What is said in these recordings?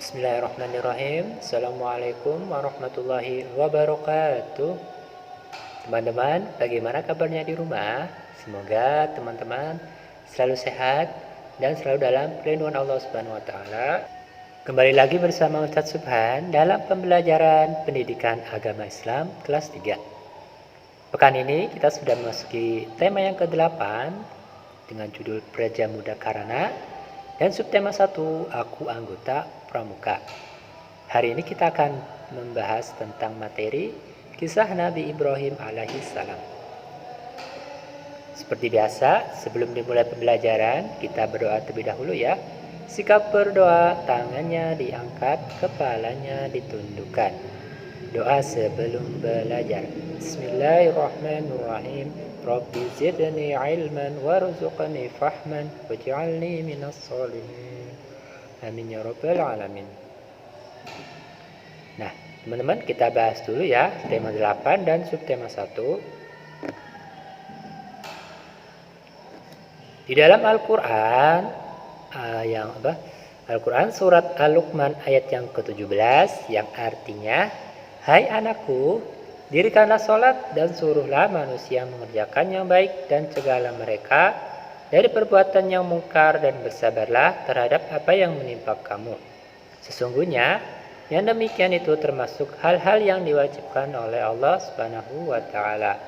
Bismillahirrahmanirrahim. Assalamualaikum warahmatullahi wabarakatuh. Teman-teman, bagaimana kabarnya di rumah? Semoga teman-teman selalu sehat dan selalu dalam perlindungan Allah Subhanahu wa taala. Kembali lagi bersama Ustaz Subhan dalam pembelajaran pendidikan agama Islam kelas 3. Pekan ini kita sudah memasuki tema yang ke-8 dengan judul Praja Muda Karana dan subtema 1, Aku Anggota Pramuka. Hari ini kita akan membahas tentang materi kisah Nabi Ibrahim alaihissalam. Seperti biasa, sebelum dimulai pembelajaran, kita berdoa terlebih dahulu ya. Sikap berdoa, tangannya diangkat, kepalanya ditundukkan. Doa sebelum belajar. Bismillahirrahmanirrahim. Rabbi zidni ilman warzuqni fahman waj'alni minas sholihin. Amin ya rabbal alamin. Nah, teman-teman, kita bahas dulu ya tema 8 dan subtema 1. Di dalam Al-Qur'an Al-Qur'an surat Al-Luqman ayat yang ke-17 yang artinya, hai anakku, dirikanlah sholat dan suruhlah manusia mengerjakan yang baik dan cegahlah mereka dari perbuatan yang mungkar dan bersabarlah terhadap apa yang menimpa kamu. Sesungguhnya yang demikian itu termasuk hal-hal yang diwajibkan oleh Allah Subhanahu wa taala.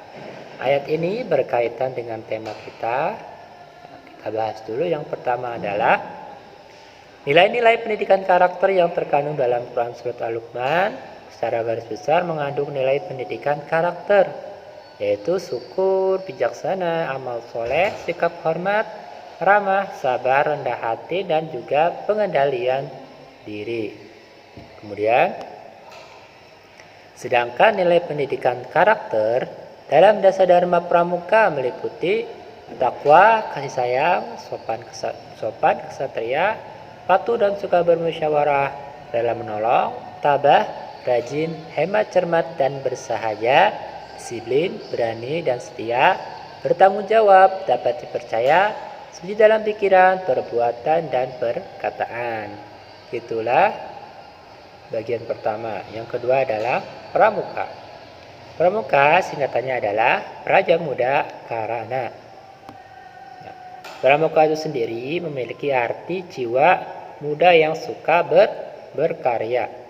Ayat ini berkaitan dengan tema kita. Kita bahas dulu. Yang pertama adalah nilai-nilai pendidikan karakter yang terkandung dalam Quran surat Al-Luqman. Secara garis besar mengandung nilai pendidikan karakter, yaitu syukur, bijaksana, amal soleh, sikap hormat, ramah, sabar, rendah hati, dan juga pengendalian diri. Kemudian, sedangkan nilai pendidikan karakter dalam dasar dharma pramuka meliputi takwa, kasih sayang, sopan ksatria, patuh dan suka bermusyawarah, rela menolong, tabah, rajin, hemat, cermat, dan bersahaja, disiplin, berani, dan setia, bertanggung jawab, dapat dipercaya, suci dalam pikiran, perbuatan, dan perkataan. Itulah bagian pertama. Yang kedua adalah pramuka. Pramuka singkatannya adalah Praja Muda Karana. Pramuka itu sendiri memiliki arti jiwa muda yang suka berkarya.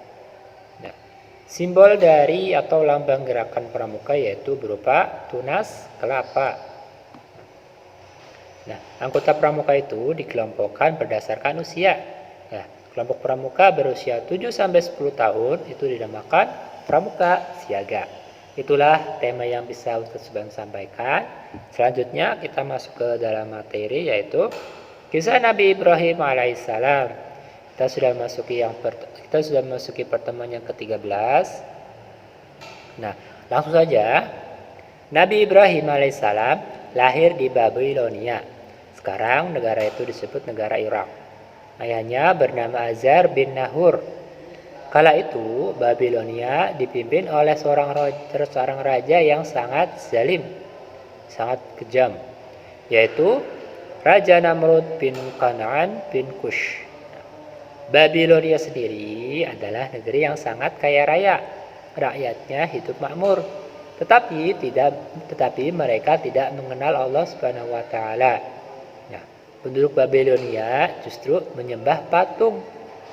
Simbol dari atau lambang gerakan pramuka yaitu berupa tunas kelapa. Nah, anggota pramuka itu dikelompokkan berdasarkan usia. Nah, kelompok pramuka berusia 7-10 tahun itu dinamakan pramuka siaga. Itulah tema yang bisa Ustaz Subhan sampaikan. Selanjutnya kita masuk ke dalam materi yaitu kisah Nabi Ibrahim alaihissalam. Kita sudah memasuki pertemuan yang ke-13. Nah, langsung saja. Nabi Ibrahim alaihissalam lahir di Babilonia. Sekarang negara itu disebut negara Irak. Ayahnya bernama Azar bin Nahur. Kala itu Babilonia dipimpin oleh seorang raja yang sangat zalim, sangat kejam, yaitu Raja Namrud bin Kan'an bin Kush. Babilonia sendiri adalah negeri yang sangat kaya raya. Rakyatnya hidup makmur, tetapi mereka tidak mengenal Allah Subhanahu wa taala. Nah, penduduk Babilonia justru menyembah patung,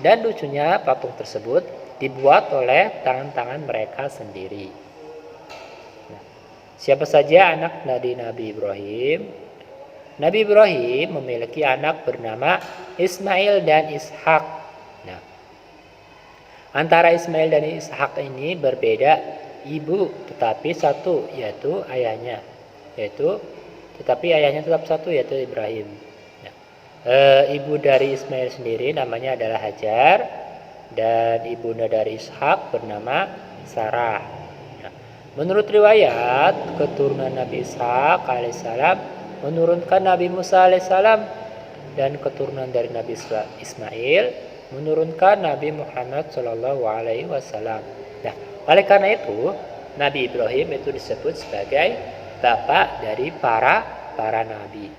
dan lucunya patung tersebut dibuat oleh tangan-tangan mereka sendiri. Nah, siapa saja anak dari Nabi Ibrahim? Nabi Ibrahim memiliki anak bernama Ismail dan Ishak. Nah, antara Ismail dan Ishak ini berbeda ibu, tetapi satu, yaitu ayahnya. Tetapi ayahnya tetap satu, yaitu Ibrahim. Nah, ibu dari Ismail sendiri namanya adalah Hajar, dan ibunda dari Ishak bernama Sarah. Nah, menurut riwayat, keturunan Nabi Ishak alaihissalam menurunkan Nabi Musa alaihissalam, dan keturunan dari Nabi Ismail menurunkan Nabi Muhammad Shallallahu Alaihi Wasallam. Nah, oleh karena itu Nabi Ibrahim itu disebut sebagai bapak dari para nabi.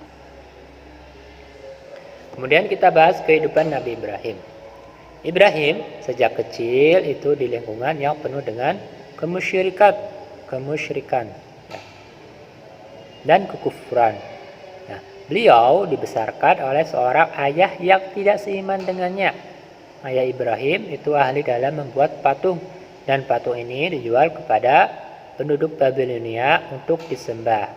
Kemudian kita bahas kehidupan Nabi Ibrahim. Ibrahim sejak kecil itu di lingkungan yang penuh dengan kemusyrikan ya, dan kekufuran. Nah, beliau dibesarkan oleh seorang ayah yang tidak seiman dengannya. Ayah Ibrahim itu ahli dalam membuat patung, dan patung ini dijual kepada penduduk Babilonia untuk disembah.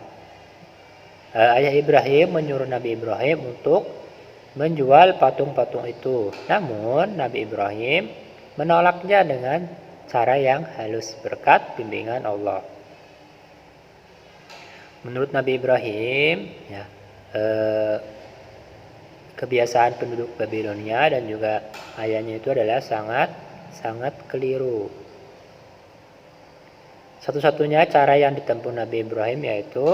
Ayah Ibrahim menyuruh Nabi Ibrahim untuk menjual patung-patung itu. Namun Nabi Ibrahim menolaknya dengan cara yang halus berkat bimbingan Allah. Menurut Nabi Ibrahim, ya, kebiasaan penduduk Babilonia dan juga ayahnya itu adalah sangat keliru. Satu-satunya cara yang ditempuh Nabi Ibrahim yaitu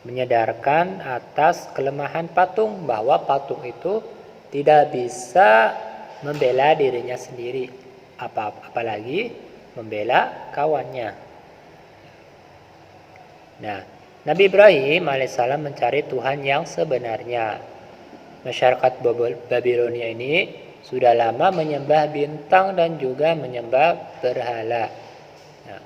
menyadarkan atas kelemahan patung, bahwa patung itu tidak bisa membela dirinya sendiri, apalagi membela kawannya. Nah, Nabi Ibrahim alaihissalam mencari Tuhan yang sebenarnya. Masyarakat Babilonia ini sudah lama menyembah bintang dan juga menyembah berhala. Nah,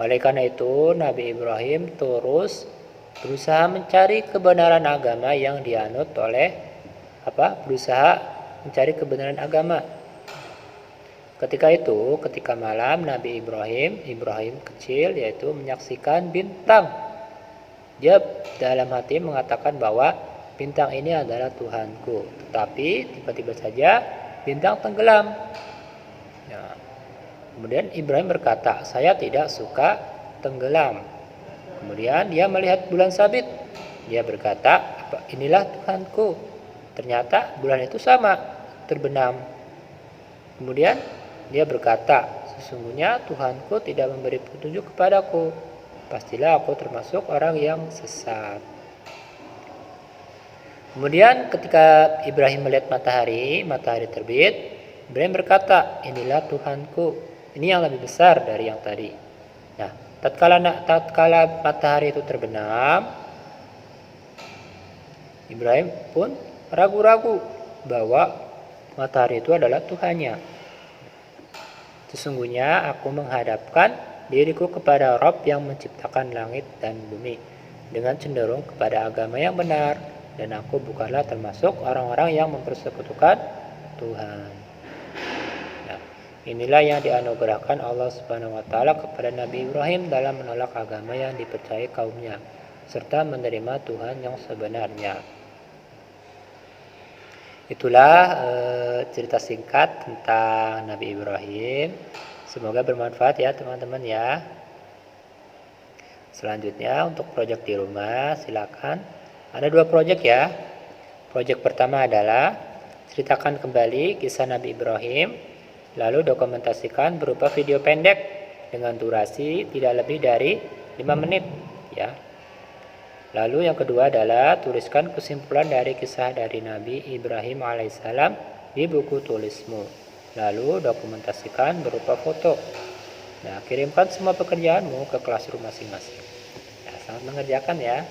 oleh karena itu Nabi Ibrahim terus berusaha mencari kebenaran agama yang dianut oleh berusaha mencari kebenaran agama. Ketika malam Nabi Ibrahim kecil yaitu menyaksikan bintang. Dia dalam hati mengatakan bahwa bintang ini adalah Tuhanku. Tetapi tiba-tiba saja bintang tenggelam. Nah, kemudian Ibrahim berkata, saya tidak suka tenggelam. Kemudian dia melihat bulan sabit. Dia berkata, inilah Tuhanku. Ternyata bulan itu sama, terbenam. Kemudian dia berkata, sesungguhnya Tuhanku tidak memberi petunjuk kepadaku. Pastilah aku termasuk orang yang sesat. Kemudian ketika Ibrahim melihat matahari terbit, Ibrahim berkata, inilah Tuhanku. Ini yang lebih besar dari yang tadi. Nah, tatkala matahari itu terbenam, Ibrahim pun ragu-ragu bahwa matahari itu adalah Tuhannya. Sesungguhnya aku menghadapkan diriku kepada Rabb yang menciptakan langit dan bumi dengan cenderung kepada agama yang benar, dan aku bukanlah termasuk orang-orang yang mempersekutukan Tuhan. Nah, inilah yang dianugerahkan Allah Subhanahu wa taala kepada Nabi Ibrahim dalam menolak agama yang dipercayai kaumnya serta menerima Tuhan yang sebenarnya. Itulah cerita singkat tentang Nabi Ibrahim. Semoga bermanfaat ya teman-teman ya. Selanjutnya untuk proyek di rumah silakan. Ada 2 proyek ya. Proyek pertama adalah ceritakan kembali kisah Nabi Ibrahim, lalu dokumentasikan berupa video pendek dengan durasi tidak lebih dari 5 menit ya. Lalu yang kedua adalah tuliskan kesimpulan dari kisah dari Nabi Ibrahim alaihissalam di buku tulismu. Lalu dokumentasikan berupa foto. Nah, kirimkan semua pekerjaanmu ke Classroom masing-masing. Ya, selamat mengerjakan ya.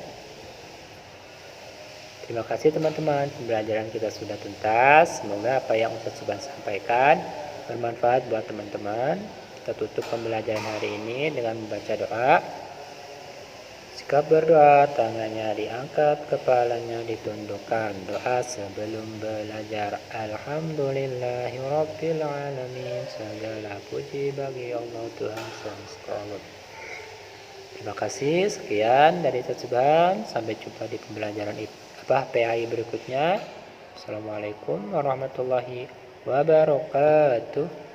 Terima kasih teman-teman, pembelajaran kita sudah tuntas. Semoga apa yang Ustaz Subhan sampaikan bermanfaat buat teman-teman. Kita tutup pembelajaran hari ini dengan membaca doa. Sikap berdoa, tangannya diangkat, kepalanya ditundukkan. Doa sebelum belajar. Alhamdulillahirabbil alamin. Segala puji bagi Allah Tuhan semesta alam. Terima kasih, sekian dari Ustaz Subhan. Sampai jumpa di pembelajaran PAI berikutnya. Assalamualaikum warahmatullahi wabarakatuh.